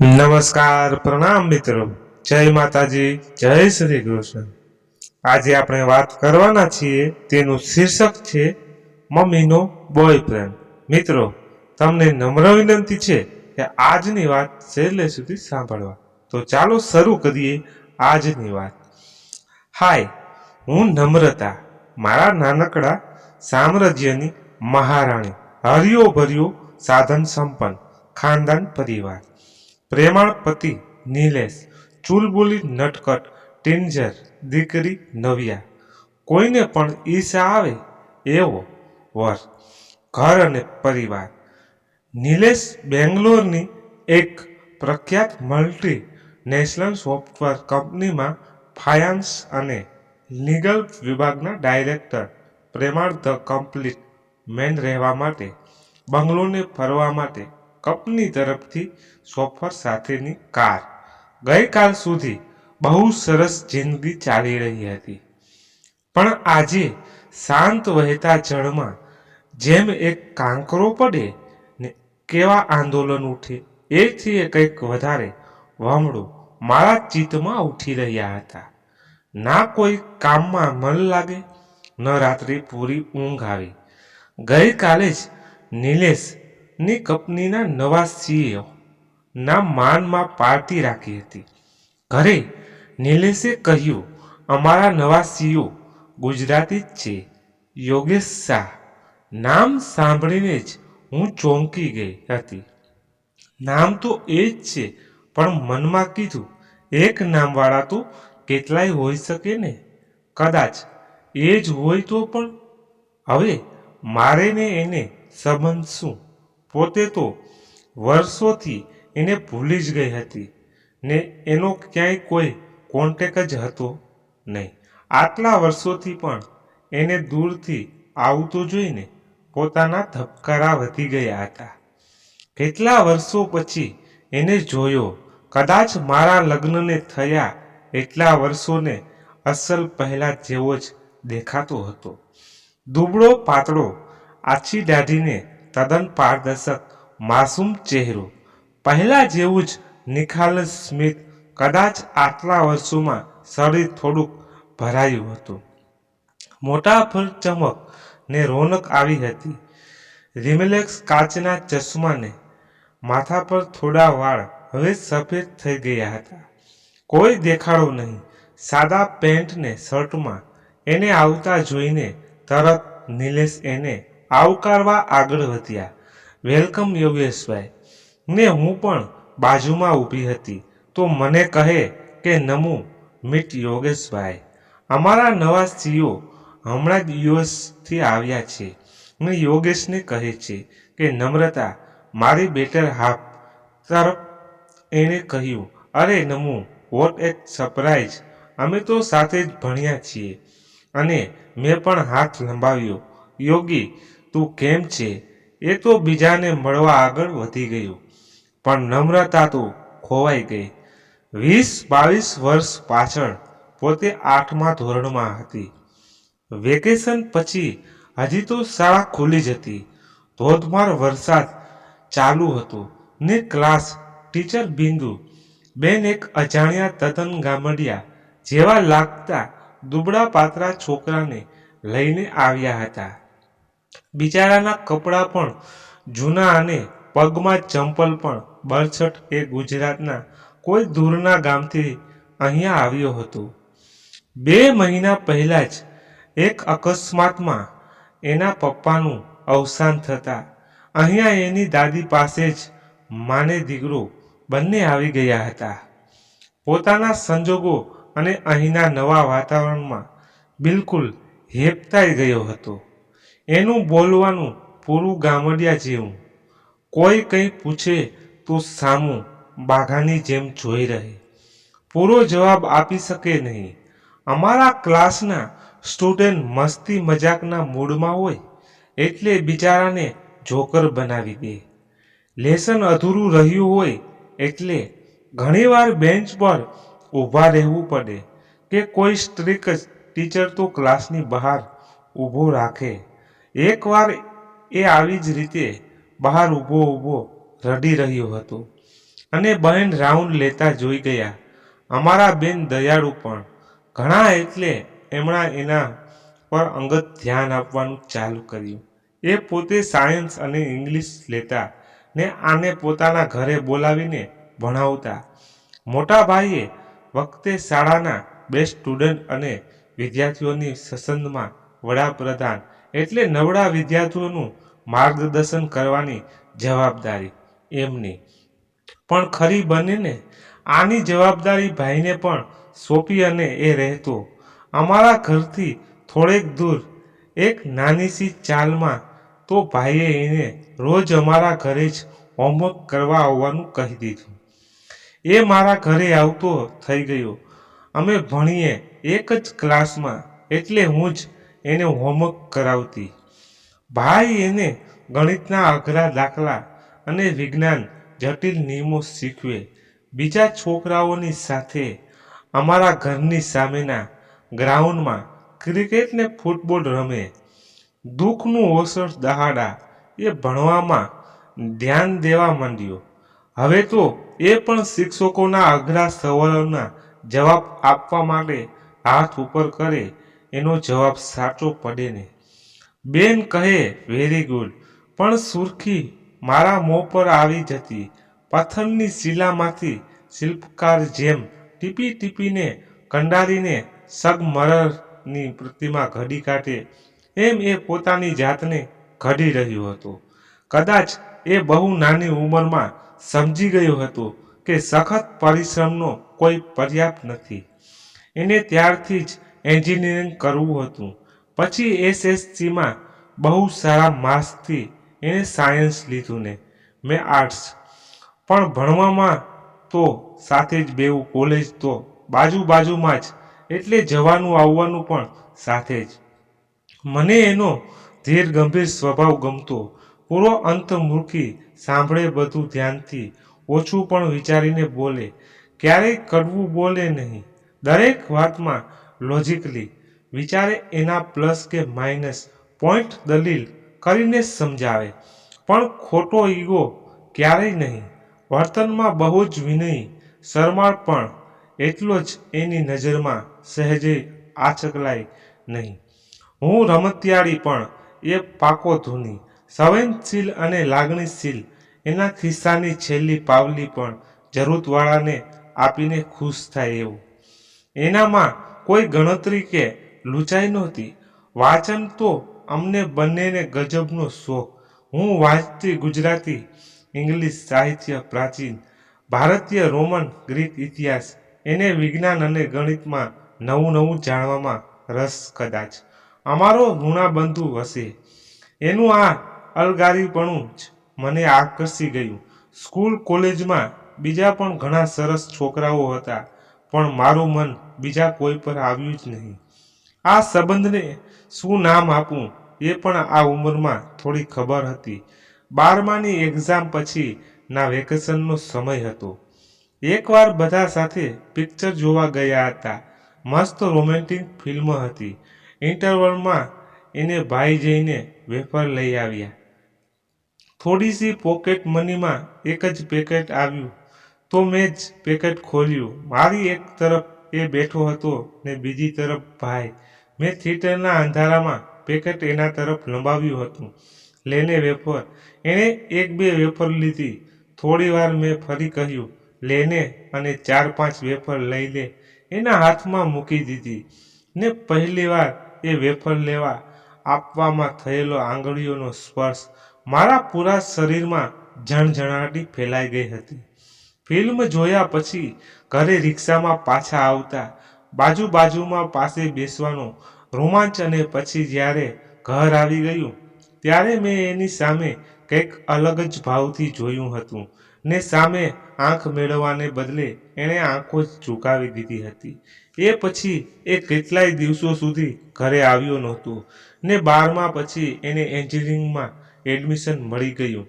નમસ્કાર, પ્રણામ મિત્રો. જય માતાજી, જય શ્રી કૃષ્ણ. આજે આપણે વાત કરવાના છીએ તેનું શીર્ષક છે મમ્મીનો બોયફ્રેન્ડ. મિત્રો, તમને નમ્ર વિનંતી છે કે આજની વાત છેલ્લે સુધી સાંભળવા. તો ચાલો શરૂ કરીએ આજની વાત. હાય, હું નમ્રતા, મારા નાનકડા સામ્રાજ્યની મહારાણી, હરિયો ભર્યો સાધન સંપન્ન ખાનદાન પરિવાર, પ્રેમાળ પતિ નિલેશ, ચૂલબુલી નટખટ ટિંજર દીકરી નવ્યા, કોઈને પણ ઈર્ષા આવે એવો વર, ઘર અને પરિવાર. નિલેશ બેંગ્લોરની એક પ્રખ્યાત મલ્ટી નેશનલ સોફ્ટવેર કંપનીમાં ફાઇનાન્સ અને લીગલ વિભાગના ડાયરેક્ટર. પ્રેમાળ ધ કમ્પ્લીટ મેન રહેવા માટે, બંગલોને ફરવા માટે કંપની તરફથી સોફર સાથેની કાર. ગઈકાલ સુધી બહુ સરસ જિંદગી ચાલી રહી હતી, પણ આજે શાંત વહેતા જળમાં જેમ એક કાંકરો પડે ને કેવા આંદોલન ઉઠે એથી કંઈક વધારે વામડું મારા ચિત્તમાં ઉઠી રહ્યા હતા. ના કોઈ કામમાં મન લાગે, ન રાત્રે પૂરી ઊંઘ આવી. ગઈકાલે જ નિલેશની કંપનીના નવા સીઈઓ ના માનમાં પાર્ટી રાખી હતી. ઘરે નિલેશે કહ્યું, અમારા નવા સીઈઓ ગુજરાતી જ છે, યોગેશ શાહ. નામ સાંભળીને જ હું ચોંકી ગઈ હતી. નામ તો એ જ છે, પણ મનમાં કીધું, એક નામવાળા તો કેટલાય હોઈ શકે ને. કદાચ એ જ હોય તો પણ હવે મારે ને એને સંબંધ શું? પોતે તો વર્ષોથી એને ભૂલી જ ગઈ હતી ને એનો ક્યાંય કોઈ કોન્ટેક જ હતો નહીં. આટલા વર્ષોથી પણ એને દૂરથી આવતો જોઈને પોતાના ધબકારા વધી ગયા હતા. કેટલા વર્ષો પછી એને જોયો. કદાચ મારા લગ્નને થયા એટલા વર્ષોને અસલ પહેલા જેવો જ દેખાતો હતો. દુબળો પાતળો, આછી દાઢીને તદ્દન પારદર્શક માસૂમ ચહેરો, પહેલા જેવું જ નિખાલસ સ્મિત. કદાચ આટલા વર્ષોમાં શરીર થોડુંક ભરાયું હતું. મોટા પર ચમક ને રોનક આવી હતી. રિમલેક્સ કાચના ચશ્માને માથા પર થોડા વાળ હવે સફેદ થઈ ગયા હતા. કોઈ દેખાડો નહીં. સાદા પેન્ટ ને શર્ટમાં એને આવતા જોઈને તરત નિલેશ એને આવકારવા આગળ વધ્યા. વેલકમ યોગેશભાઈ. ને હું પણ બાજુમાં ઊભી હતી તો મને કહે કે નમુ, મીટ યોગેશભાઈ. અમારા નવા સીઈઓ હમણાં જ યુએસથી આવ્યા છે. ને યોગેશને કહે છે કે નમ્રતા મારી બેટર હાફ. તરફ એણે કહ્યું, અરે નમુ, વોટ એ સરપ્રાઈઝ. અમે તો સાથે જ ભણ્યા છીએ. અને મેં પણ હાથ લંબાવ્યો. યોગી, તું કેમ છે? એ તો બીજાને મળવા આગળ વધી ગયું, પણ નમ્રતા તો ખોવાઈ ગઈ. 20-22 વર્ષ પાછળ પોતે 8મા ધોરણમાં હતી. વેકેશન પછી હજી તો શાળા ખુલ્લી જ હતી. ધોધમાર વરસાદ ચાલુ હતો ને ક્લાસ ટીચર બિંદુ બેન એક અજાણ્યા તદ્દન ગામડિયા જેવા લાગતા દુબળા પાતળા છોકરાને લઈને આવ્યા હતા. બિચારાના કપડાં પણ જૂના અને પગમાં ચંપલ પણ બરછટ. એ ગુજરાતના કોઈ દૂરના ગામથી અહીંયા આવ્યો હતો. 2 મહિના પહેલા જ એક અકસ્માતમાં એના પપ્પાનું અવસાન થતાં અહીંયા એની દાદી પાસે જ માને દીકરો બંને આવી ગયા હતા. પોતાના સંજોગો અને અહીંના નવા વાતાવરણમાં બિલકુલ હેપતાઈ ગયો હતો. એનું બોલવાનું પૂરું ગામડિયા જેવું. કોઈ કંઈ પૂછે તો સામું બાઘાની જેમ જોઈ રહે. પૂરો જવાબ આપી શકે નહીં. અમારા ક્લાસના સ્ટુડન્ટ મસ્તી મજાકના મૂડમાં હોય એટલે બિચારાને જોકર બનાવી દે. લેસન અધૂરું રહ્યું હોય એટલે ઘણીવાર બેન્ચ પર ઊભા રહેવું પડે કે કોઈ સ્ટ્રિક્ટ ટીચર તો ક્લાસની બહાર ઊભો રાખે. એકવાર એ આવી જ રીતે બહાર ઊભો રડી રહ્યો હતો. અને બહેન રાઉન્ડ લેતા જોઈ ગયા. અમારા બેન દયાળુ પણ ઘણા, એટલે એમણે એના પર અંગત ધ્યાન આપવાનું ચાલુ કર્યું. એ પોતે સાયન્સ અને ઇંગ્લિશ લેતા ને આને પોતાના ઘરે બોલાવીને ભણાવતા. મોટા ભાઈએ વખતે શાળાના બેસ્ટ સ્ટુડન્ટ અને વિદ્યાર્થીઓની સસંદમાં વડાપ્રધાન, એટલે નબળા વિદ્યાર્થીઓનું માર્ગદર્શન કરવાની જવાબદારી એમની. પણ ખરી બનીને આની જવાબદારી ભાઈને પણ સોંપી અને એ રહેતો અમારા ઘરથી થોડેક દૂર એક નાનીસી ચાલમાં. તો ભાઈએ એને રોજ અમારા ઘરે જ હોમવર્ક કરવા આવવાનું કહી દીધું. એ મારા ઘરે આવતો થઈ ગયો. અમે ભણીએ એક જ ક્લાસમાં, એટલે હું જ એને હોમવર્ક કરાવતી. ભાઈ એને ગણિતના અઘરા દાખલા અને વિજ્ઞાન જટિલ નિયમો શીખવે. બીજા છોકરાઓની સાથે અમારા ઘરની સામેના ગ્રાઉન્ડમાં ક્રિકેટ ને ફૂટબોલ રમે. દુઃખનું ઓસર દહાડા એ ભણવામાં ધ્યાન દેવા માંડ્યો. હવે તો એ પણ શિક્ષકોના અઘરા સવાલોના જવાબ આપવા માટે હાથ ઉપર કરે. એનો જવાબ સાચો પડે ને બેન કહે વેરી ગુડ, પણ સુરખી મારા મોં પર આવી જતી. પથ્થરની શિલામાંથી શિલ્પકાર જેમ ટીપી ટીપીને કંડારીને સંગમરમરની પ્રતિમા ઘડી કાઢે, એમ એ પોતાની જાતને ઘડી રહ્યો હતો. કદાચ એ બહુ નાની ઉંમરમાં સમજી ગયો હતો કે સખત પરિશ્રમનો કોઈ પર્યાપ્ત નથી. એને ત્યારથી જ એન્જિનિયરિંગ કરવું હતું. પછી એસએસસીમાં બહુ સારા માર્ક્સથી એને સાયન્સ લીધું ને મેં આર્ટ્સ. પણ ભણવામાં તો સાથે જ બેવું, કોલેજ તો બાજુમાં જ, એટલે જવાનું આવવાનું પણ સાથે જ. મને એનો ધીર ગંભીર સ્વભાવ ગમતો. પૂરો અંતર્મુખી, સાંભળે બધું ધ્યાનથી, ઓછું પણ વિચારીને બોલે, ક્યારેય કડવું બોલે નહીં. દરેક વાતમાં લોજિકલી વિચારે, એના પ્લસ કે માઇનસ પોઈન્ટ દલીલ કરીને સમજાવે. પણ ખોટો ઈગો ક્યારેય નહીં. વર્તનમાં બહુ જ વિનયી, શરમાળ પણ એટલો જ એની નજરમાં સહેજે આંચકલાય નહીં. હું રમતિયાળી પણ એ પાકો ધૂની, સંવેદનશીલ અને લાગણીશીલ. એના ખિસ્સાની છેલ્લી પાવલી પણ જરૂરતવાળાને આપીને ખુશ થાય એવું. એનામાં કોઈ ગણતરી કે લૂંચાઈ નહોતી. વાંચન તો અમને બંનેને ગજબનો શોખ. હું વાંચતી ગુજરાતી, ઇંગ્લિશ સાહિત્ય, પ્રાચીન ભારતીય, રોમન, ગ્રીક ઇતિહાસ. એને વિજ્ઞાન અને ગણિતમાં નવું જાણવામાં રસ. કદાચ અમારો ઋણાબંધુ હશે. એનું આ અલગારીપણું જ મને આકર્ષી ગયું. સ્કૂલ કોલેજમાં બીજા પણ ઘણા સરસ છોકરાઓ હતા, પણ મારું મન બીજા કોઈ પર આવ્યું જ નહીં. આ સંબંધને શું નામ આપવું એ પણ આ ઉંમરમાં થોડી ખબર હતી. 12માની એક્ઝામ પછી ના વેકેશનનો સમય હતો. એકવાર બધા સાથે પિક્ચર જોવા ગયા હતા. મસ્ત રોમેન્ટિક ફિલ્મ હતી. ઇન્ટરવલમાં એને ભાઈ જઈને વેફર લઈ આવ્યા. થોડીસી પોકેટ મનીમાં એક જ પેકેટ આવ્યું, તો મેં જ પેકેટ ખોલ્યું. મારી એક તરફ એ બેઠો હતો ને બીજી તરફ ભાઈ. મેં થિયેટરના અંધારામાં પેકેટ એના તરફ લંબાવ્યું હતું. લેને વેફર. એણે 1-2 વેફર લીધી. થોડી વાર મેં ફરી કહ્યું લેને, અને 4-5 વેફર લઈ લે એના હાથમાં મૂકી દીધી. ને પહેલીવાર એ વેફર લેવા આપવામાં થયેલો આંગળીઓનો સ્પર્શ મારા પૂરા શરીરમાં ઝણઝણાટી ફેલાઈ ગઈ હતી. ફિલ્મ જોયા પછી ઘરે રિક્ષામાં પાછા આવતા બાજુમાં પાસે બેસવાનો રોમાંચ, અને પછી જ્યારે ઘર આવી ગયું ત્યારે મેં એની સામે કંઈક અલગ જ ભાવથી જોયું હતું, ને સામે આંખ મેળવવાને બદલે એણે આંખો જ ઝુકાવી દીધી હતી. એ પછી એ કેટલાય દિવસો સુધી ઘરે આવ્યો નહોતો, ને 12મા પછી એને એન્જિનિયરિંગમાં એડમિશન મળી ગયું.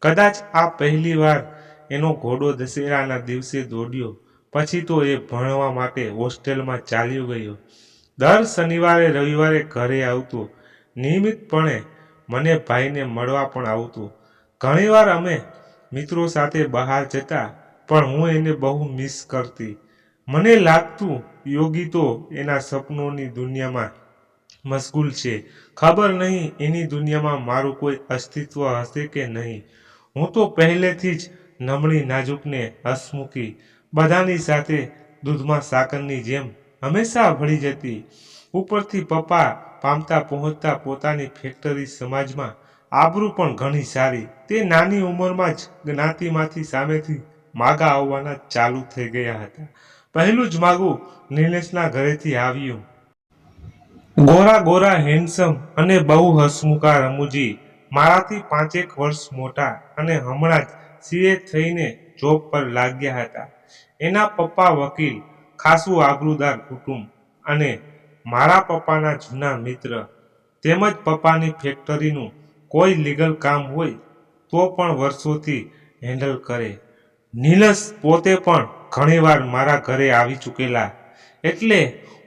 કદાચ આ પહેલી વાર એનો ઘોડો દશેરાના દિવસે દોડ્યો. પછી તો એ ભણવા માટે હોસ્ટેલમાં ચાલ્યો ગયો. દર શનિવારે રવિવારે ઘરે આવતો. નિયમિતપણે મને ભાઈને મળવા પણ આવતો. ઘણીવાર અમે મિત્રો સાથે બહાર જતા, પણ હું એને બહુ મિસ કરતી. મને લાગતું યોગી તો એના સપનોની દુનિયામાં મશગુલ છે. ખબર નહીં એની દુનિયામાં મારું કોઈ અસ્તિત્વ હશે કે નહીં. હું તો પહેલેથી જ નમળી નાજુકને હસમુખી બધાની સાથે દૂધમાં સાકરની જેમ હંમેશા ભળી જતી. ઉપરથી પપ્પા પામતા પહોંચતા પોતાની ફેક્ટરી સમાજમાં આબરૂ પણ ઘણી સારી. તે નાની ઉંમરમાં જ જ્ઞાતિમાંથી સામેથી માગા આવવાના ચાલુ થઈ ગયા હતા. પહેલું જ માગું નિલેશના ઘરેથી આવ્યું. ગોરા ગોરા હેન્ડસમ અને બહુ હસમુખા રમૂજી, મારાથી 5 વર્ષ મોટા અને હમણાં જ સીએ થઈને જોબ પર લાગ્યા હતા. એના પપ્પા વકીલ, ખાસું આબરૂદાર કુટુંબ અને મારા પપ્પાના જૂના મિત્ર. તેમજ પપ્પાની ફેક્ટરીનું કોઈ લીગલ કામ હોય તો પણ વર્ષોથી હેન્ડલ કરે. નિલેશ પોતે પણ ઘણીવાર મારા ઘરે આવી ચૂકેલા, એટલે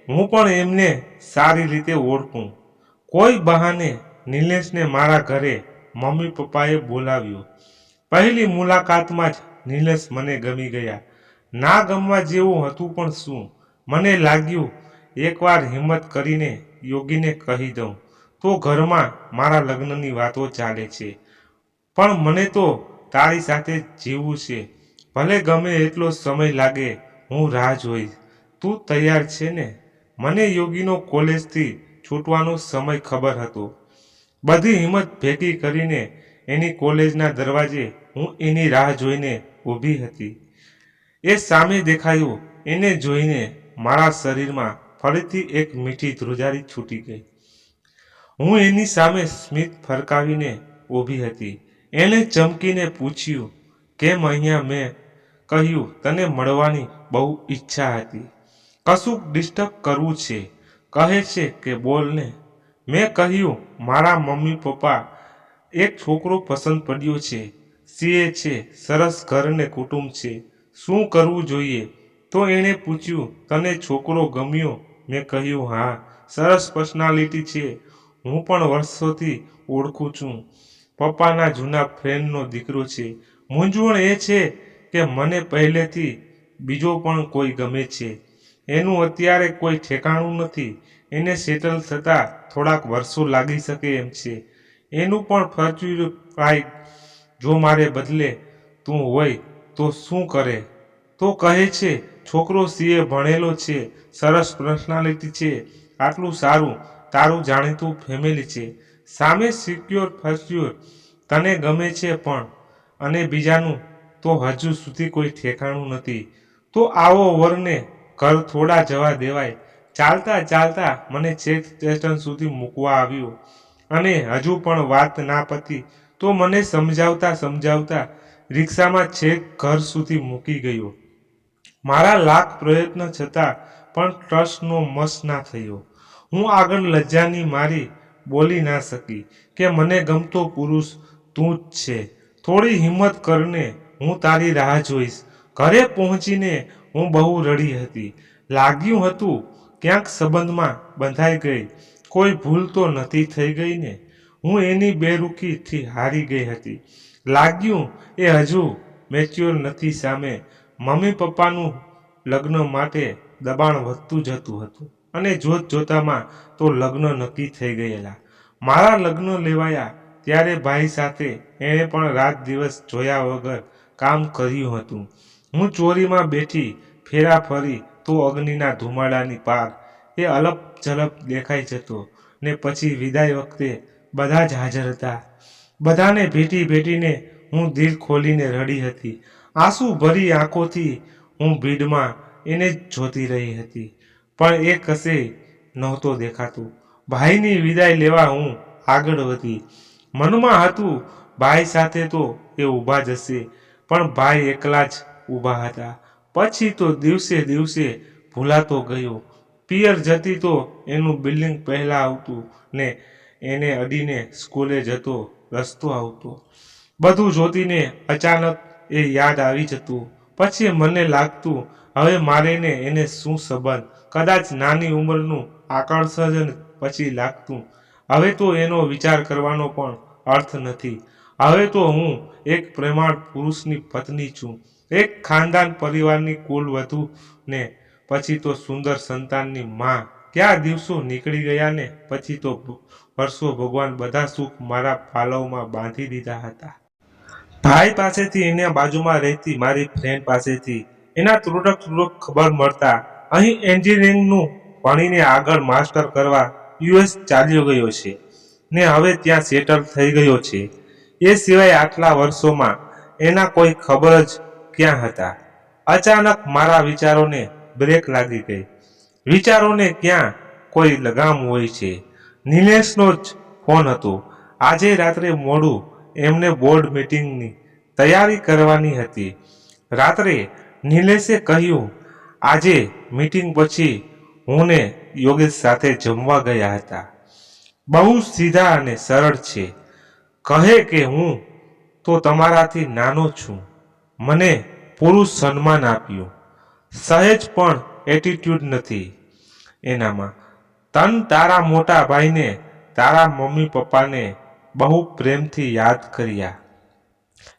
હું પણ એમને સારી રીતે ઓળખું. કોઈ બહાને નિલેશને મારા ઘરે મમ્મી પપ્પાએ બોલાવ્યો. પહેલી મુલાકાતમાં જ નિલેશ મને ગમી ગયા. ના ગમવા જેવું હતું પણ શું? મને લાગ્યું એકવાર હિંમત કરીને યોગીને કહી દઉં તો ઘરમાં મારા લગ્નની વાતો ચાલે છે, પણ મને તો તારી સાથે જીવવું છે. ભલે ગમે એટલો સમય લાગે, હું રાહ જોઈશ. તું તૈયાર છે ને? મને યોગીનો કોલેજથી છૂટવાનો સમય ખબર હતો. બધી હિંમત ભેગી કરીને એની કોલેજના દરવાજે હું એની રાહ જોઈને ઊભી હતી. એ સામે દેખાયું. એને જોઈને મારા શરીરમાં ફરીથી એક મીઠી ધ્રુજારી છૂટી ગઈ. હું એની સામે સ્મિત ફરકાવીને ઊભી હતી. એણે ચમકીને પૂછ્યું, કેમ અહીંયા? મેં કહ્યું, તને મળવાની બહુ ઈચ્છા હતી. કશુંક ડિસ્ટર્બ કરવું છે? કહે છે કે બોલ ને. મેં કહ્યું, મારા મમ્મી પપ્પા એક છોકરો પસંદ પડ્યો છે. સીએ છે, સરસ ઘર ને કુટુંબ છે. શું કરવું જોઈએ? તો એણે પૂછ્યું, તને છોકરો ગમ્યો? મેં કહ્યું, હા, સરસ પર્સનાલિટી છે. હું પણ વર્ષોથી ઓળખું છું. પપ્પાના જૂના ફ્રેન્ડનો દીકરો છે. મૂંઝવણ એ છે કે મને પહેલેથી બીજો પણ કોઈ ગમે છે. એનું અત્યારે કોઈ ઠેકાણું નથી. એને સેટલ થતાં થોડાક વર્ષો લાગી શકે એમ છે. એનું પણ ફ્યુચર બ્રાઇટ. જો મારે બદલે તું હોય તો શું કરે? તો કહે છે, છોકરો સીએ ભણેલો છે, સરસ પર્સનાલિટી છે, આટલું સારું તારું જાણીતું ફેમિલી છે, સામે સિક્યોર ફ્યુચર, તને ગમે છે પણ, અને બીજાનું તો હજુ સુધી કોઈ ઠેકાણું નથી. તો આવો વરને ઘર થોડા જવા દેવાય. ચાલતા ચાલતા મને છેક સ્ટેશન સુધી મૂકવા આવ્યો, અને હજુ પણ વાત ના પતી તો મને સમજાવતા સમજાવતા રિક્ષામાં છેક ઘર સુધી મૂકી ગયો. મારા લાખ પ્રયત્ન છતાં પણ ટ્રસ્ટનો મસ ના થયો. હું આગળ લજ્જાની મારી બોલી ના શકી કે મને ગમતો પુરુષ તું જ છે. થોડી હિંમત કરને, હું તારી રાહ જોઈશ. ઘરે પહોંચીને હું બહુ રડી હતી. લાગ્યું હતું ક્યાંક સંબંધમાં બંધાઈ ગઈ. કોઈ ભૂલ તો નથી થઈ ગઈ ને? હું એની બેરુખીથી હારી ગઈ હતી. લાગ્યું એ હજુ મેચ્યોર નથી. સામે મમ્મી પપ્પાનું લગ્ન માટે દબાણ વધતું જતું હતું, અને જોત જોતામાં તો લગ્ન નક્કી થઈ ગયેલા. મારા લગ્ન લેવાયા ત્યારે ભાઈ સાથે એણે પણ રાત દિવસ જોયા વગર કામ કર્યું હતું. હું ચોરીમાં બેઠી ફેરા ફરી તો અગ્નિના ધુમાડાની પાર એ અલપ ઝલપ દેખાઈ જતો, ને પછી વિદાય વખતે બધા જ હાજર હતા. બધાને ભેટી ભેટીને હું દિલ ખોલીને રડી હતી. આંસુ ભરી આંખોથી હું ભીડમાં એને જ જોતી રહી હતી, પણ એ કશે નહોતો દેખાતું. ભાઈની વિદાય લેવા હું આગળ વધી. મનમાં હતું ભાઈ સાથે તો એ ઊભા જ હશે, પણ ભાઈ એકલા જ ઊભા હતા. પછી તો દિવસે દિવસે ભૂલાતો ગયો. પિયર જતી તો એનું બિલ્ડિંગ પહેલાં આવતું, ને એને અડીને સ્કૂલે જતો રસ્તો આવતો. બધું જોતીને અચાનક એ યાદ આવી જતું. પછી મને લાગતું, હવે મારે ને એને શું સંબંધ? કદાચ નાની ઉંમરનું આકર્ષણ. પછી લાગતું, હવે તો એનો વિચાર કરવાનો પણ અર્થ નથી. હવે તો હું એક પ્રેમાળ પુરુષની પત્ની છું. એક ખાનદાન પરિવારની કુલ વધુ ને પછી તો સુંદર સંતાનની માં ક્યાં દિવસો નીકળી ગયા ને પછી તો વર્ષો ભગવાન બધા સુખ મારા પાલવમાં બાંધી દીધા હતા. ભાઈ પાસેથી એના બાજુમાં રહેતી મારી ફ્રેન્ડ પાસેથી એના થોડોક ખબર મળતા અહીં એન્જિનિયરિંગનું ભણીને આગળ માસ્ટર કરવા યુએસ ચાલ્યો ગયો છે ને હવે ત્યાં સેટલ થઈ ગયો છે. એ સિવાય આટલા વર્ષોમાં એના કોઈ ખબર જ ક્યાં હતા. અચાનક મારા વિચારોને બ્રેક લાગી ગઈ. વિચારોને ક્યાં કોઈ લગામ હોય છે. નિલેશનો જ ફોન હતો. આજે રાત્રે મોડું એમને બોર્ડ મીટિંગની તૈયારી કરવાની હતી. રાત્રે નિલેશે કહ્યું, આજે મીટિંગ પછી હું ને યોગેશ સાથે જમવા ગયા હતા. બહુ સીધા અને સરળ છે. કહે કે હું તો તમારાથી નાનો છું. મને પૂરું સન્માન આપ્યું. સહેજ પણ એટીટ્યુડ નથી એનામાં. તન તારા મોટા ભાઈને તારા મમ્મી પપ્પાને બહુ પ્રેમથી યાદ કર્યા.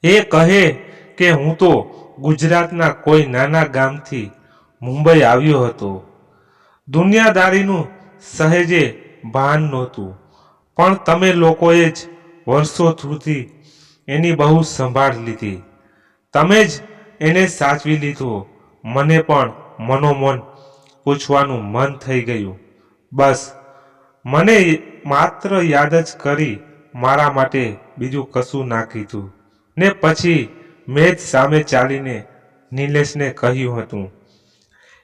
એ કહે કે હું તો ગુજરાતના કોઈ નાના ગામથી મુંબઈ આવ્યો હતો. દુનિયાદારીનું સહેજે ભાન નહોતું, પણ તમે લોકોએ જ વર્ષો સુધી એની બહુ સંભાળ લીધી. તમે જ એને સાચવી લીધો. મને પણ મનોમન પૂછવાનું મન થઈ ગયું. બસ મને માત્ર યાદ જ કરી, મારા માટે બીજું કશું ના કીધું. ને પછી મેં જ સામે ચાલીને નિલેશને કહ્યું હતું,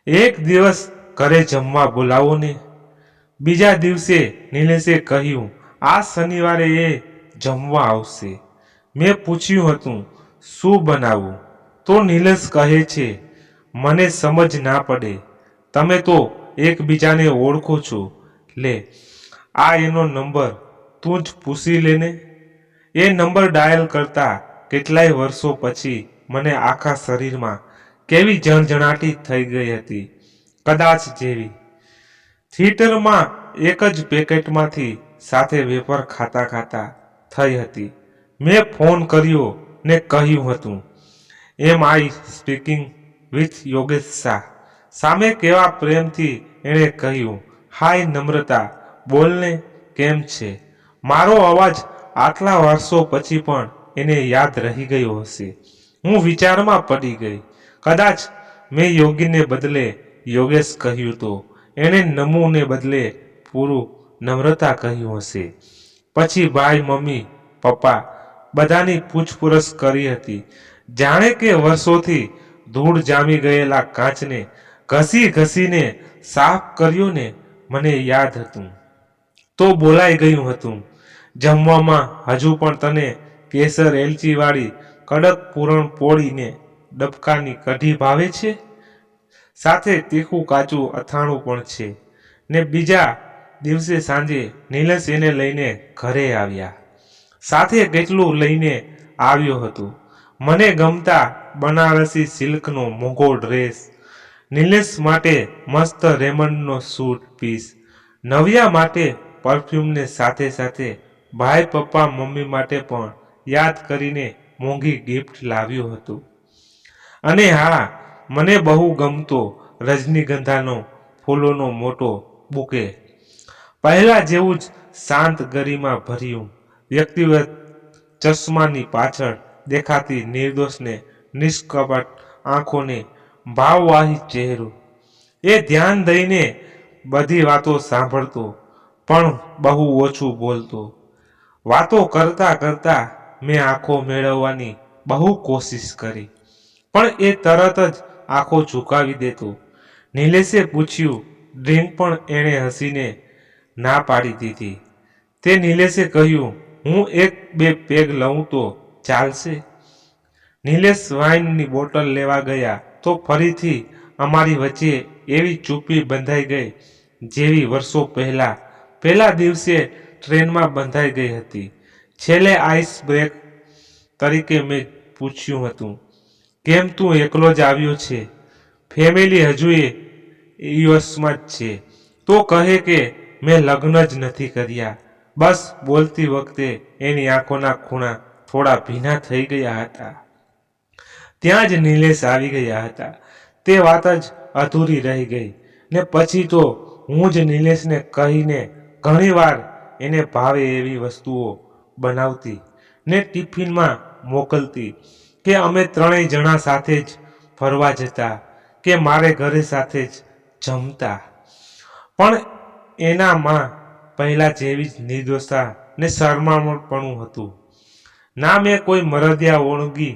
એક દિવસ ઘરે જમવા બોલાવો ને. બીજા દિવસે નિલેશે કહ્યું, આ શનિવારે એ જમવા આવશે. મેં પૂછ્યું હતું શું બનાવું, તો નિલેશ કહે છે, મને સમજ ના પડે, તમે તો એકબીજાને ઓળખો છો. લે આ એનો નંબર, તું જ પૂછી લેને. એ નંબર ડાયલ કરતા કેટલાય વર્ષો પછી મને આખા શરીરમાં કેવી જણજણાટી થઈ ગઈ હતી, કદાચ જેવી થિયેટરમાં એક જ પેકેટમાંથી સાથે વેફર ખાતા ખાતા થઈ હતી. મેં ફોન કર્યો ને કહ્યું હતું, એમ આઈ સ્પીકિંગ વિથ યોગેશ શાહ. સામે કેવા પ્રેમથી એણે કહ્યું, હાય નમ્રતા, બોલને, કેમ છે? મારો અવાજ આટલા વર્ષો પછી પણ એને યાદ રહી ગયો હશે. હું વિચારમાં પડી ગઈ. કદાચ મેં યોગીને બદલે યોગેશ કહ્યું તો એણે નમુને બદલે પૂરું નમ્રતા કહ્યું હશે. પછી ભાઈ, મમ્મી, પપ્પા બધાની પૂછપરછ કરી હતી. જાણે કે વર્ષોથી ધૂળ જામી ગયેલા કાચને ઘસી ઘસીને સાફ કર્યો ને મને યાદ હતું. તો બોલાઈ ગયું હતું. જમવામાં હજુ પણ તને કેસર એલચીવાળી કડક પૂરણ પોળીને ડબકાની કઢી ભાવે છે? સાથે તીખું કાચું અથાણું પણ છે. ને બીજા દિવસે સાંજે નિલેશ એને લઈને ઘરે આવ્યા. સાથે કેટલું લઈને આવ્યો હતો, મને ગમતા બનારસી સિલ્કનો મોંઘો ડ્રેસ, નિલેશ માટે મસ્ત રેમન્ડનો સૂટ પીસ, નવ્યા માટે પરફ્યુમને સાથે સાથે ભાઈ, પપ્પા, મમ્મી માટે પણ યાદ કરીને મોંઘી ગિફ્ટ લાવ્યું હતું. અને હા, મને બહુ ગમતો રજનીગંધાનો ફૂલોનો મોટો બુકે. પહેલા જેવું જ શાંત, ગરિમા ભર્યું, વ્યક્તિગત ચશ્માની પાછળ દેખાતી નિર્દોષને નિષ્કપટ આંખોને ભાવવાહી ચહેરો. એ ધ્યાન દઈને બધી વાતો સાંભળતો, પણ બહુ ઓછું બોલતો. વાતો કરતા કરતા મેં આંખો મેળવવાની બહુ કોશિશ કરી, પણ એ તરત જ આંખો ઝુકાવી દેતો. નિલેશે પૂછ્યું, ડ્રિંક? પણ એણે હસીને ના પાડી દીધી. તે નિલેશે કહ્યું, હું એક બે પેગ લઉં તો ચાલશે? નિલેશ વાઇનની બોટલ લેવા ગયા તો ફરીથી અમારી વચ્ચે એવી ચૂપ્પી બંધાઈ ગઈ જેવી વર્ષો પહેલા દિવસે ટ્રેનમાં બંધાઈ ગઈ હતી. છેલ્લે આઈસ બ્રેક તરીકે મેં પૂછ્યું હતું, કેમ તું એકલો જ આવ્યો છે? ફેમિલી હજુએ યુએસમાં જ છે. તો કહે કે મેં લગ્ન જ નથી કર્યા. બસ બોલતી વખતે એની આંખોના ખૂણા થોડા ભીના થઈ ગયા હતા. ત્યાં જ નિલેશ આવી ગયા હતા. તે વાત જ અધૂરી રહી ગઈ ને પછી તો હું જ નિલેશને કહીને ઘણીવાર એને ભાવે એવી વસ્તુઓ બનાવતી ને ટિફિનમાં મોકલતી કે અમે ત્રણેય જણા સાથે જ ફરવા જતા કે મારે ઘરે સાથે જ જમતા. પણ એનામાં પહેલા જેવી જ નિર્દોષતા ને શરમાળપણું હતું. ના મેં કોઈ મરદિયા ઓળંગી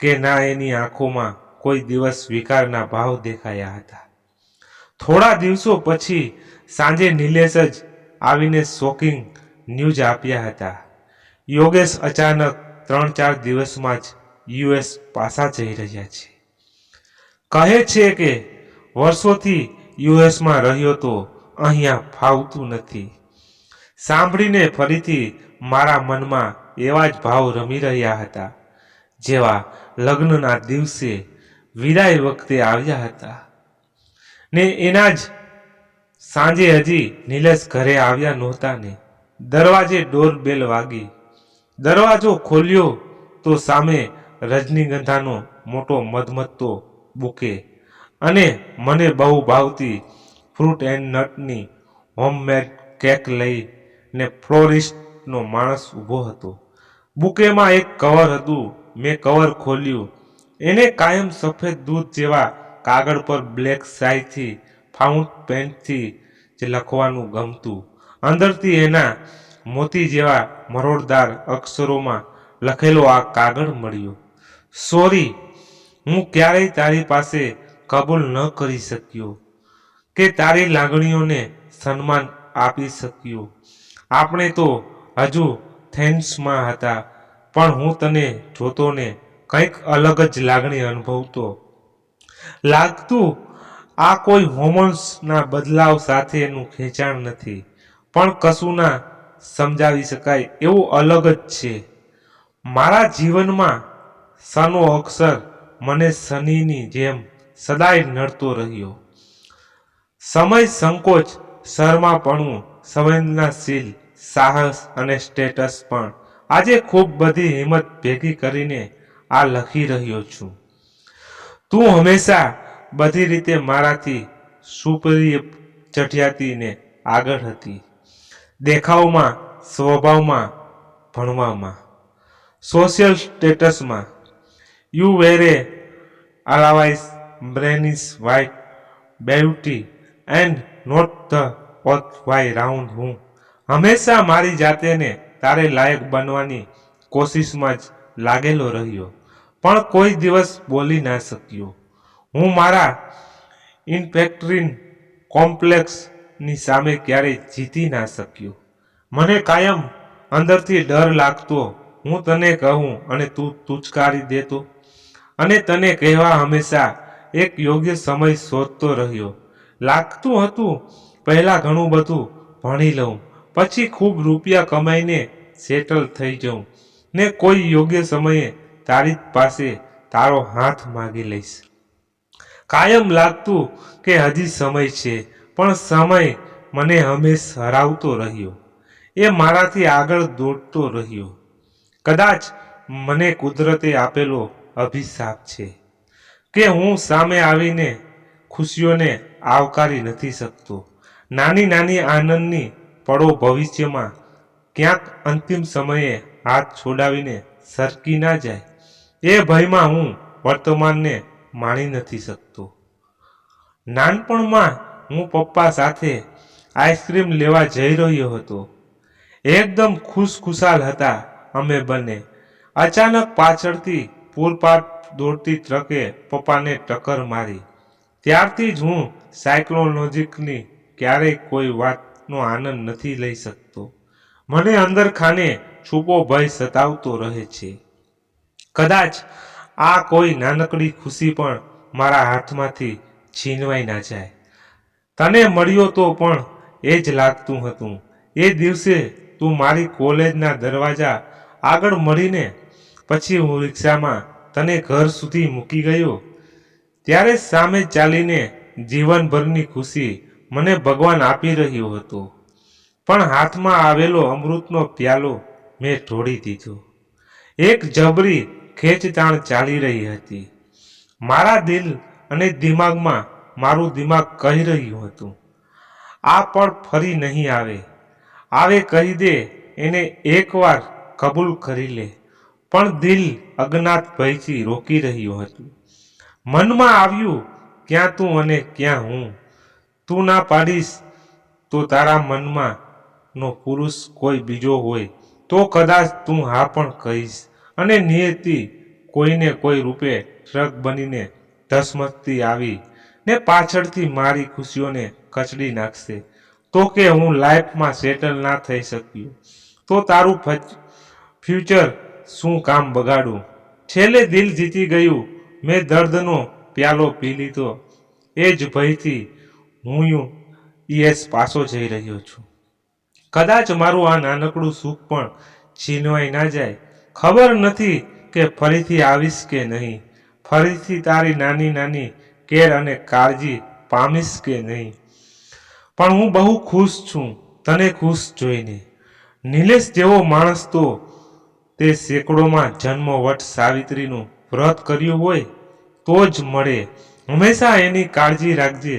કે ના એની આંખોમાં કોઈ દિવસ વિકારના ભાવ દેખાયા હતા. થોડા દિવસો પછી સાંજે નિલેશ જ આવીને શોકિંગ ન્યૂઝ આપ્યા હતા. યોગેશ અચાનક 3-4 દિવસમાં જ યુએસ પાછા જઈ રહ્યા છે. કહે છે કે વર્ષોથી યુએસમાં રહ્યો તો અહીંયા ફાવતું નથી. સાંભળીને ફરીથી મારા મનમાં એવા જ ભાવ રમી રહ્યા હતા જેવા લગ્નના દિવસે વિદાય વખતે આવ્યા હતા. ને એના જ સાંજે હજી નિલેશ ઘરે આવ્યા નહોતા ને દરવાજે ડોરબેલ વાગી. દરવાજો ખોલ્યો તો સામે રજનીગંધાનો મોટો મધમધતો બુકે અને મને બહુ ભાવતી ફ્રૂટ એન્ડ નટની હોમમેડ કેક લઈને ફ્લોરિસ્ટનો માણસ ઊભો હતો. બુકેમાં એક કવર હતું. મેં કવર ખોલ્યું. એને કાયમ સફેદ દૂધ જેવા કાગળ પર બ્લેક શાઈથી ફાઉન્ટ પેનથી જ લખવાનું ગમતું. અંદરથી એના મોતી જેવા મરોડદાર અક્ષરોમાં લખેલો આ કાગળ મળ્યો. સોરી, હું ક્યારેય તારી પાસે કબૂલ ન કરી શક્યો કે તારી લાગણીઓને સન્માન આપી શક્યો. આપણે તો હજુ થેન્ક્સમાં હતા, પણ હું તને જોતો ને કંઈક અલગ જ લાગણી અનુભવતો. લાગતું આ કોઈ હોર્મોન્સના બદલાવ સાથેનું ખેંચાણ નથી, પણ કશું ના સમજાવી શકાય એવું અલગ જ છે. મારા જીવનમાં સનો અક્ષર મને શનિની જેમ સદાય નડતો રહ્યો. સમય, સંકોચ, શરમાપણું, સંવેદનાશીલ, સાહસ અને સ્ટેટસ પણ આજે ખૂબ બધી હિંમત ભેગી કરીને આ લખી રહ્યો છું. તું હંમેશા બધી રીતે મારાથી સુપરી ચઢિયાતી ને આગળ હતી. દેખાવમાં, સ્વભાવમાં, ભણવામાં, સોશિયલ સ્ટેટસમાં. You were always brownish white beauty and not the other way round. હું હંમેશા મારી જાતેને તારે લાયક બનવાની કોશિશમાં જ લાગેલો રહ્યો, પણ કોઈ દિવસ બોલી ના શક્યો. હું મારા ઇન્ફેક્ટરીન કોમ્પ્લેક્સની સામે ક્યારેય જીતી ના શક્યો. મને કાયમ અંદરથી ડર લાગતો હું તને કહું અને તું તુચકારી દેતો. અને તને કહેવા હંમેશા એક યોગ્ય સમય શોધતો રહ્યો. લાગતું હતું પહેલાં ઘણું બધું ભણી લઉં, પછી ખૂબ રૂપિયા કમાઈને સેટલ થઈ જાઉં ને કોઈ યોગ્ય સમયે તારી પાસે તારો હાથ માગી લઈશ. કાયમ લાગતું કે હજી સમય છે, પણ સમય મને હંમેશા હરાવતો રહ્યો. એ મારાથી આગળ દોડતો રહ્યો. કદાચ મને કુદરતે આપેલો અભિશાપ છે કે હું સામે આવીને ખુશીઓને આવકારી નથી શકતો. નાની નાની આનંદની પળો ભવિષ્યમાં ક્યાંક અંતિમ સમયે હાથ છોડાવીને સરકી ના જાય એ ભયમાં હું વર્તમાનને માણી નથી શકતો. નાનપણમાં હું પપ્પા સાથે આઈસ્ક્રીમ લેવા જઈ રહ્યો હતો. એકદમ ખુશખુશાલ હતા અમે બંને. અચાનક પાછળથી પૂરપાટ દોડતી ટ્રકે પપ્પાને ટક્કર મારી. ત્યારથી જ હું સાયકોલોજીની ક્યારેય કોઈ વાતનો આનંદ નથી લઈ શકતો. મને અંદર ખાને છુપો ભય સતાવતો રહે છે. કદાચ આ કોઈ નાનકડી ખુશી પણ મારા હાથમાંથી છીનવાઈ ના જાય. તને મળ્યો તો પણ એ જ લાગતું હતું. એ દિવસે તું મારી કોલેજના દરવાજા આગળ મળીને પછી હું રિક્ષામાં તને ઘર સુધી મૂકી ગયો. ત્યારે સામે ચાલીને જીવનભરની ખુશી મને ભગવાન આપી રહ્યો હતો, પણ હાથમાં આવેલો અમૃતનો પ્યાલો મેં ઢોળી દીધો. એક જબરી ખેંચતાણ ચાલી રહી હતી. મારા દિલ અને દિમાગમાં મારું દિમાગ કહી રહ્યું હતું, આ પળ ફરી નહીં આવે. આવે કહી દે, એને એકવાર કબૂલ કરી લે. પણ દિલ અજ્ઞાત ભયથી રોકી રહ્યું હતું. મનમાં આવ્યું, ક્યાં તું અને ક્યાં હું. તું ના પાડીશ તો તારા મનમાં નો પુરુષ કોઈ બીજો હોય તો કદાચ તું હા પણ કહીશ, અને નિયતિ કોઈને કોઈ રૂપે ટ્રક બનીને ધસમસતી આવી ને પાછળથી મારી ખુશીઓને કચડી નાખશે. તો કે હું લાઈફમાં સેટલ ના થઈ શક્યું તો તારું ફ્યુચર શું કામ બગાડું. છેલ્લે દિલ જીતી ગયું. મેં દર્દનો પ્યાલો પી લીધો. એ જ ભયથી હું યસ પાછો જઈ રહ્યો છું. કદાચ મારું આ નાનકડું સુખ પણ છીનવાઈ ના જાય. ખબર નથી કે ફરીથી આવીશ કે નહીં. ફરીથી તારી નાની નાની કેર અને કાળજી પામીશ કે નહીં. પણ હું બહુ ખુશ છું તને ખુશ જોઈને. નિલેશ જેવો માણસ તો તે સેંકડોમાં જન્મ વટ સાવિત્રીનું વ્રત કર્યું હોય તો જ મળે. હંમેશા એની કાળજી રાખજે.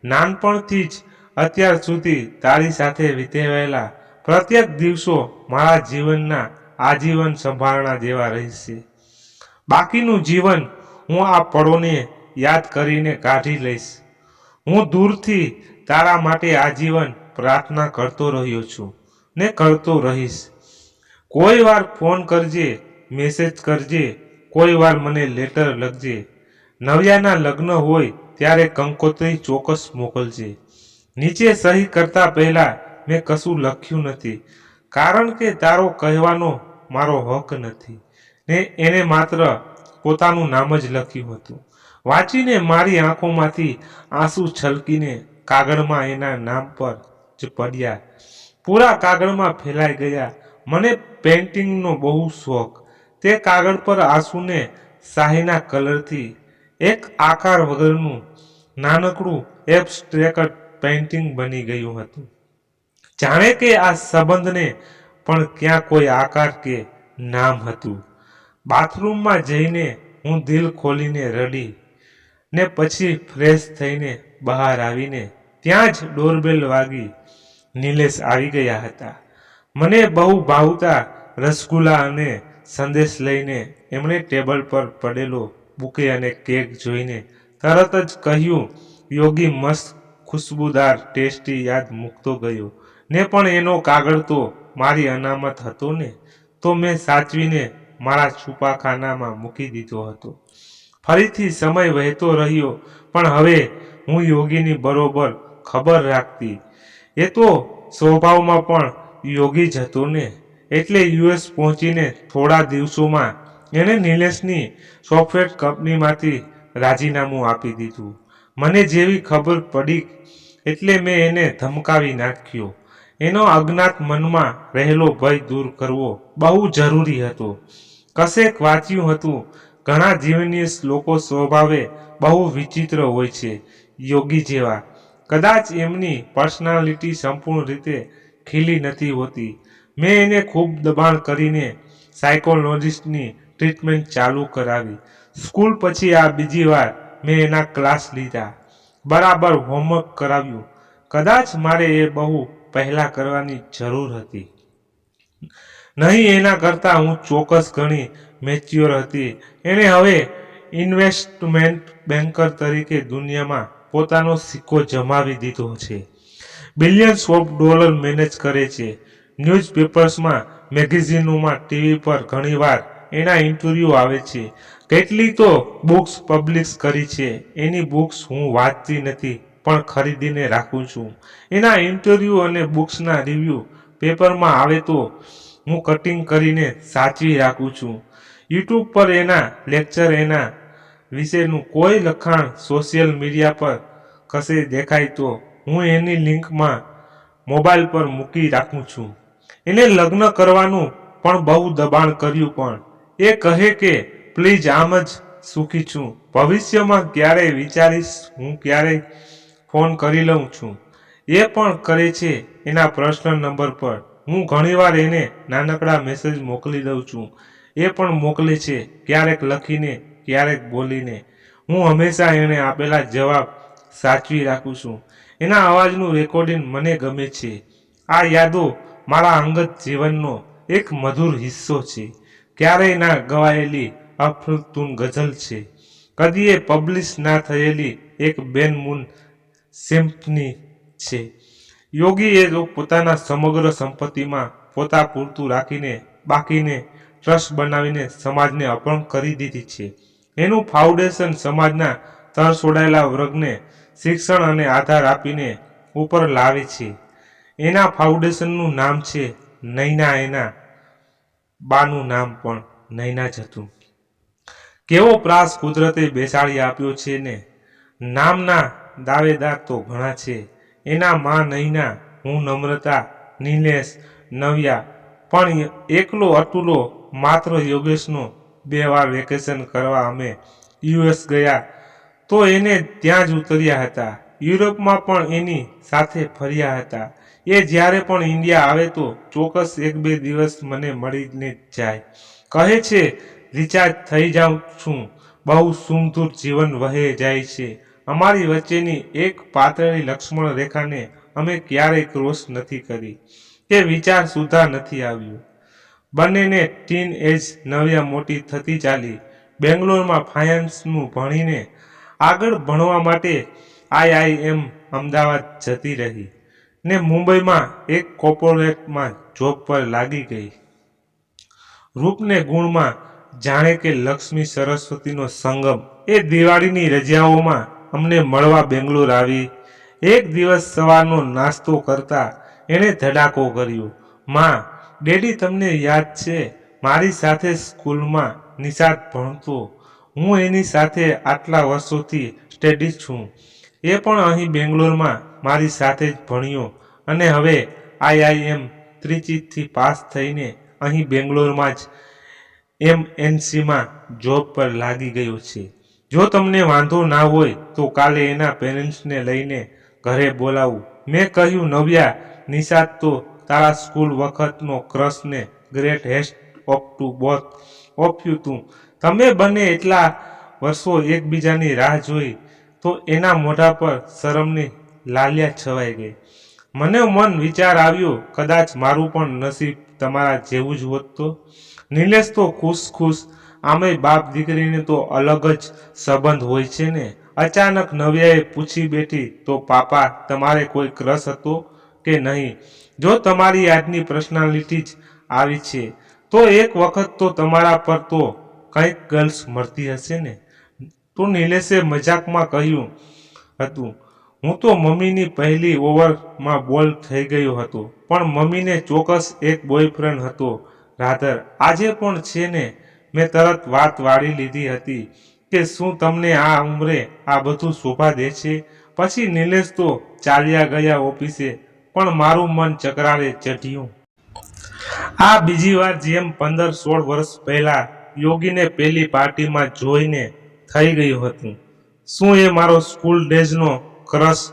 નાનપણથી જ અત્યાર સુધી તારી સાથે વિતેવેલા પ્રત્યેક દિવસો મારા જીવનના આજીવન સંભાળના જેવા રહેશે. બાકીનું જીવન હું આ પળોને યાદ કરીને કાઢી લઈશ. હું દૂરથી તારા માટે આજીવન પ્રાર્થના કરતો રહ્યો છું ને કરતો રહીશ. કોઈ વાર ફોન કરજે, મેસેજ કરજે, કોઈ વાર મને લેટર લખજે. નવ્યાના લગ્ન હોય ત્યારે કંકોત્રી ચોક્કસ મોકલજે. નીચે સહી કરતા પહેલા મેં કશું લખ્યું નથી, કારણ કે તારો કહેવાનો મારો હક નથી ને એને માત્ર પોતાનું નામ જ લખ્યું હતું. વાંચીને મારી આંખોમાંથી આંસુ છલકીને કાગળમાં એના નામ પર જ પડ્યા. પૂરા કાગળમાં ફેલાઈ ગયા. મને પેઇન્ટિંગનો બહુ શોખ. તે કાગળ પર આંસુને શાહીના કલરથી એક આકાર વગરનું નાનકડું એબ્સ્ટ્રેક્ટ પેઇન્ટિંગ બની ગયું હતું. જાણે કે આ સંબંધને પણ ક્યાં કોઈ આકાર કે નામ હતું. બાથરૂમમાં જઈને હું દિલ ખોલીને રડી ને પછી ફ્રેશ થઈને બહાર આવીને ત્યાં જ ડોરબેલ વાગી. નિલેશ આવી ગયા હતા. મને બહુ ભાવતા રસગુલ્લા અને સંદેશ લઈને એમણે ટેબલ પર પડેલો બુકે અને કેક જોઈને તરત જ કહ્યું, યોગી મસ્ત ખુશ્બુદાર ટેસ્ટી યાદ મૂકતો ગયો ને પણ એનો કાગળ તો મારી અનામત હતો ને, તો મેં સાચવીને મારા છુપાખાનામાં મૂકી દીધો હતો. ફરીથી સમય વહેતો રહ્યો, પણ હવે હું યોગીની બરોબર ખબર રાખતી. એ તો સ્વભાવમાં પણ યોગી જ હતો ને. એટલે યુએસ પહોંચીને થોડા દિવસોમાં એણે નિલેશની સોફ્ટવેર કંપનીમાંથી રાજીનામું આપી દીધું. મને જેવી ખબર પડી એટલે મેં એને ધમકાવી નાખ્યો. એનો અજ્ઞાત મનમાં રહેલો ભય દૂર કરવો બહુ જરૂરી હતો. કશેક વાંચ્યું હતું, ઘણા જીવનીય લોકો સ્વભાવે બહુ વિચિત્ર હોય છે, યોગી જેવા. કદાચ એમની પર્સનાલિટી સંપૂર્ણ રીતે ખીલી નથી હોતી. મેં એને ખૂબ દબાણ કરીને સાયકોલોજિસ્ટની ટ્રીટમેન્ટ ચાલુ કરાવી. સ્કૂલ પછી આ બીજી વાર મેં એના ક્લાસ લીધા, બરાબર હોમવર્ક કરાવ્યું. કદાચ મારે એ બહુ પહેલાં કરવાની જરૂર હતી નહીં. એના કરતાં હું ચોક્કસ ઘણી મેચ્યોર હતી. એણે હવે ઇન્વેસ્ટમેન્ટ બેન્કર તરીકે દુનિયામાં પોતાનો સિક્કો જમાવી દીધો છે. બિલિયન્સ ઓફ ડોલર મેનેજ કરે છે. ન્યૂઝપેપર્સમાં, મેગેઝિનોમાં, ટીવી પર ઘણીવાર એના ઇન્ટરવ્યૂ આવે છે. કેટલી તો બુક્સ પબ્લિશ કરી છે. એની બુક્સ હું વાંચતી નથી પણ ખરીદીને રાખું છું. એના ઇન્ટરવ્યૂ અને બુક્સના રિવ્યૂ પેપરમાં આવે તો હું કટિંગ કરીને સાચવી રાખું છું. યુટ્યુબ પર એના લેક્ચર, એના વિશેનું કોઈ લખાણ સોશિયલ મીડિયા પર કશે દેખાય તો હું એની લિંકમાં મોબાઈલ પર મૂકી રાખું છું. એને લગ્ન કરવાનું પણ બહુ દબાણ કર્યું, પણ એ કહે કે પ્લીઝ આમ જ સુખી છું. ભવિષ્યમાં ક્યારેય વિચારીશ, હું ક્યારેય ફોન કરી લઉં છું. એ પણ કરે છે એના પર્સનલ નંબર પર. હું ઘણીવાર એને નાનકડા મેસેજ મોકલી દઉં છું. એ પણ મોકલે છે, ક્યારેક લખીને, ક્યારેક બોલીને. હું હંમેશા એણે આપેલા જવાબ સાચવી રાખું છું. એના અવાજનું રેકોર્ડિંગ મને ગમે છે. આ યાદો મારા અંગત જીવનનો એક મધુર હિસ્સો છે. ક્યારેય ના ગવાયેલી અફલાતૂન ગઝલ છે, કદીએ પબ્લિશ ના થયેલી એક બેનમૂન સિમ્ફની છે. યોગીએ પોતાના સમગ્ર સંપત્તિમાં પોતા પૂરતું રાખીને બાકીને ટ્રસ્ટ બનાવીને સમાજને અર્પણ કરી દીધી છે. એનું ફાઉન્ડેશન સમાજના તરછોડાયેલા વર્ગને શિક્ષણ અને આધાર આપીને ઉપર લાવે છે. એના ફાઉન્ડેશનનું નામ છે નૈના. એના બાનું નામ પણ નૈના જ હતું. કેવો પ્રાસ કુદરતે બેસાડી આપ્યો છે ને! નામના દાવેદાર તો ઘણા છે. એના માં નૈના, હું નમ્રતા, નિલેશ, નવ્યા. પણ એકલો અતુલો માત્ર યોગેશનો 2 વાર વેકેશન કરવા અમે યુએસ ગયા તો એને ત્યાં જ ઉતર્યા હતા. યુરોપમાં પણ એની સાથે ફર્યા હતા. એ જ્યારે પણ ઇન્ડિયા આવે તો ચોક્કસ 1-2 દિવસ મને મળીને જાય. કહે છે રિચાર્જ થઈ જાઉં છું. બહુ સુમધુર જીવન વહે જાય છે. અમારી વચ્ચેની એક પાતળી લક્ષ્મણ રેખાને અમે ક્યારેય ક્રોસ નથી કરી કે વિચાર સુધા નથી આવ્યું. બંનેને ટીન એજ નવ્યા મોટી થતી ચાલી. બેંગ્લોરમાં ફાઇનાન્સનું ભણીને આગળ ભણવા માટે IIM અમદાવાદ જતી રહી ને મુંબઈમાં એક કોર્પોરેટમાં જોબ પર લાગી ગઈ. રૂપને ગુણમાં જાણે કે લક્ષ્મી સરસ્વતીનો સંગમ. એ દિવાળીની રજાઓમાં અમને મળવા બેંગ્લોર આવી. એક દિવસ સવારનો નાસ્તો કરતા એણે ધડાકો કર્યો, માં, ડેડી તમને યાદ છે? મારી સાથે સ્કૂલમાં નિશાદ ભણતો. હું એની સાથે આટલા વર્ષોથી સ્ટડી છું. એ પણ અહીં બેંગ્લોરમાં મારી સાથે જ ભણ્યો અને હવે IIM ત્રિચીથી પાસ થઈને અહીં બેંગ્લોરમાં જ MNCમાં જોબ પર લાગી ગયો છે. જો તમને વાંધો ના હોય તો કાલે એના પેરેન્ટ્સને લઈને ઘરે બોલાવું. મેં કહ્યું, નવ્યા, નિશાદ તો તારા સ્કૂલ વખતનો ક્રશ ને great heist of two both of you તું. તમે બંને એટલા વર્ષો એકબીજાની રાહ જોઈ તો એના મોઢા પર શરમની લાલિયા છવાઈ ગઈ. મને મન વિચાર આવ્યો, કદાચ મારું પણ નસીબ તમારા જેવું જ હોત તો. નિલેશ તો ખુશ. આમેય બાપ દીકરીને તો અલગ જ સંબંધ હોય છે ને. અચાનક નવ્યાએ પૂછી બેઠી, તો પાપા, તમારે કોઈ ક્રશ હતો કે નહીં? જો તમારી આજની પર્સનાલિટી જ આવી છે તો એક વખત તો તમારા પર તો કંઈક ગર્લ્સ મળતી હશે ને? તો નિલેશે મજાકમાં કહ્યું હતું, હું તો મમ્મીની પહેલી ઓવરમાં બોલ થઈ ગયો હતો, પણ મમ્મીને ચોક્કસ એક બોયફ્રેન્ડ હતો, રાધર. આજે પણ છે ને. મેં તરત વાત વાળી લીધી હતી કે શું તમને આ ઉંમરે આ બધું શોભા દે છે? પછી નિલેશ તો ચાલ્યા ગયા ઓફિસે, પણ મારું મન ચકરારે ચઢ્યું. આ બીજી વાર જેમ 15-16 વર્ષ પહેલા યોગીને પેલી પાર્ટીમાં જોઈને થઈ ગયું હતું. શું એ મારો સ્કૂલ ડેઝનો ક્રશ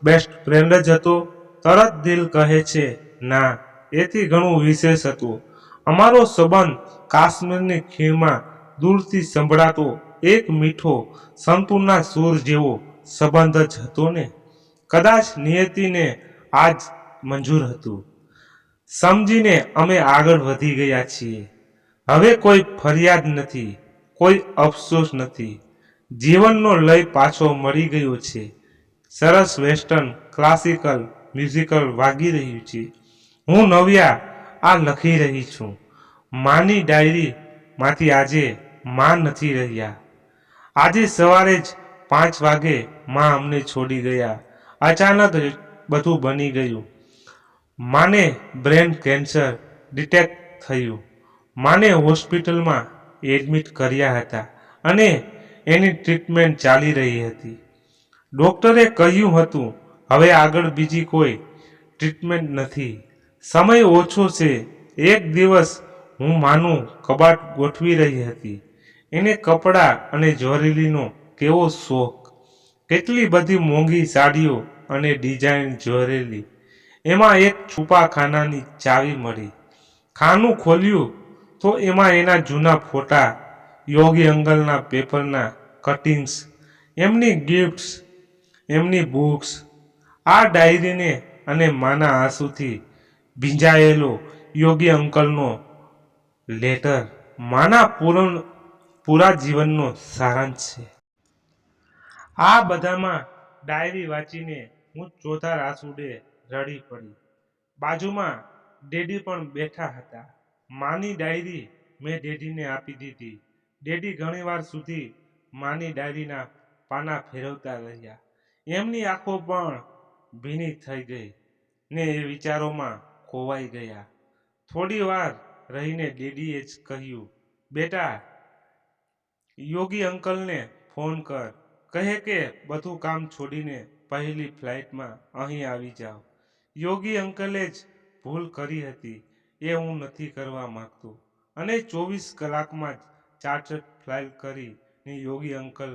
બેસ્ટ ફ્રેન્ડ જ હતો? તરત દિલ કહે છે ના, એથી ઘણું વિશેષ હતું. અમારો સંબંધ કાશ્મીરની ખીણમાં દૂરથી સંભળાતો એક મીઠો સંતૂરના સૂર જેવો સંબંધ જ હતો ને. કદાચ નિયતિને આ જ મંજૂર હતું. સમજીને અમે આગળ વધી ગયા છીએ. હવે કોઈ ફરિયાદ નથી, કોઈ અફસોસ નથી. જીવનનો લય પાછો મળી ગયો છે. સરસ વેસ્ટર્ન ક્લાસિકલ મ્યુઝિકલ વાગી રહ્યું છે. હું નવ્યા આ લખી રહી છું. માની ડાયરી માંથી. આજે માં નથી રહ્યા. આજે સવારે જ 5 વાગે માં અમને છોડી ગયા. અચાનક બધું બની ગયું. માને બ્રેન કેન્સર ડિટેક્ટ થયું. માને હોસ્પિટલમાં એડમિટ કર્યા હતા અને એની ટ્રીટમેન્ટ ચાલી રહી હતી. ડોક્ટરે કહ્યું હતું હવે આગળ બીજી કોઈ ટ્રીટમેન્ટ નથી. સમય ઓછો છે. એક દિવસ હું માનું કબાટ ગોઠવી રહી હતી. એને કપડાં અને જ્વેલરીનો કેવો શોખ. કેટલી બધી મોંઘી સાડીઓ અને ડિઝાઇન જ્વેલરી. એમાં એક છુપા ખાનાની ચાવી મળી. ખાનું ખોલ્યું તો એમાં એના જૂના ફોટા, યોગી અંકલના પેપરના કટિંગ્સ, એમની ગિફ્ટ્સ, એમની બુક્સ, આ ડાયરીને અને માના આંસુથી ભીંજાયેલો યોગી અંકલનો લેટર માના પૂરા જીવનનો સારાંશ છે. આ બધામાં ડાયરી વાંચીને હું ચોધાર આંસુડે રડી પડી. બાજુમાં ડેડી પણ બેઠા હતા. માની ડાયરી મેં ડેડીને આપી દીધી. ડેડી ઘણીવાર સુધી માની ડાયરીના પાના ફેરવતા રહ્યા. એમની આંખો પણ ભીની થઈ ગઈ ને એ વિચારોમાં ખોવાઈ ગયા. થોડી વાર રહીને ડેડીએ જ કહ્યું, બેટા, યોગી અંકલને ફોન કર, કહે કે બધું કામ છોડીને પહેલી ફ્લાઇટમાં અહીં આવી જાઓ. યોગી અંકલે જ ભૂલ કરી હતી એ હું નથી કરવા માંગતો. અને 24 કલાકમાં જ ચાર્ટર્ડ ફ્લાઇટ કરીને યોગી અંકલ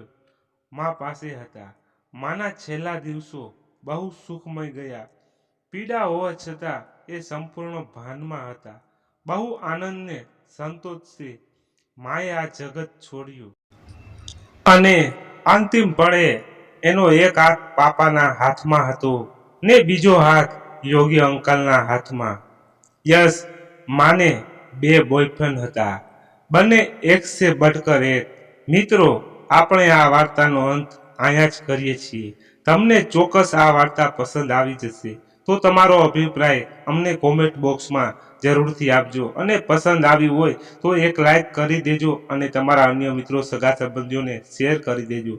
મા પાસે હતા. માના છેલ્લા દિવસો બહુ સુખમય ગયા. પીડા હોવા છતાં એ સંપૂર્ણ ભાનમાં હતા. બહુ આનંદને સંતોષથી માએ આ જગત છોડ્યું. અને અંતિમ પળે એનો એક હાથ પાપાના હાથમાં હતો ને બીજો હાથ યોગી અંકલના હાથમાં. યસ, માને 2 બોયફ્રેન્ડ હતા, બંને એક સે બઢકર એક. મિત્રો, આપણે આ વાર્તાનો અંત અહીંયા જ કરીએ છીએ. તમને ચોક્કસ આ વાર્તા પસંદ આવી જશે. તો તમારો અભિપ્રાય અમને કોમેન્ટ બોક્સમાં જરૂરથી આપજો. અને પસંદ આવી હોય તો એક લાઈક કરી દેજો અને તમારા અન્ય મિત્રો, સગા સંબંધીઓને શેર કરી દેજો.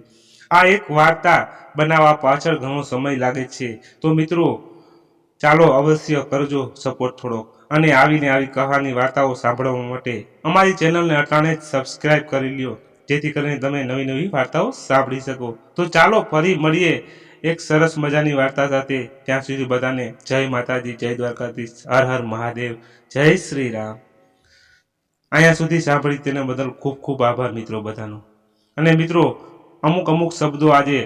આ એક વાર્તા બનાવવા પાછળ ઘણો સમય લાગે છે. તો મિત્રો, ચાલો અવશ્ય કરજો સપોર્ટ થોડોક. અને આવી કહાની વાર્તાઓ સાંભળવા માટે અમારી ચેનલને અટાણે જ સબસ્ક્રાઈબ કરી લ્યો, જેથી કરીને તમે નવી વાર્તાઓ સાંભળી શકો. તો ચાલો ફરી મળીએ એક સરસ મજાની વાર્તા સાથે. ત્યાં સુધી બધાને જય માતાજી, જય દ્વારકાધીશ, હર હર મહાદેવ, જય શ્રી રામ. અહીંયા સુધી સાંભળી તેના બદલ ખૂબ ખૂબ આભાર મિત્રો બધાનો. અને મિત્રો, અમુક શબ્દો આજે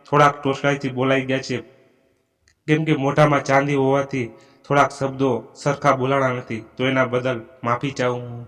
થોડાક ટોટલાઈથી બોલાઈ ગયા છે, કેમ કે મોઢામાં ચાંદી હોવાથી થોડાક શબ્દો સરખા બોલાણા નથી, તો એના બદલ માફી ચાહું હું.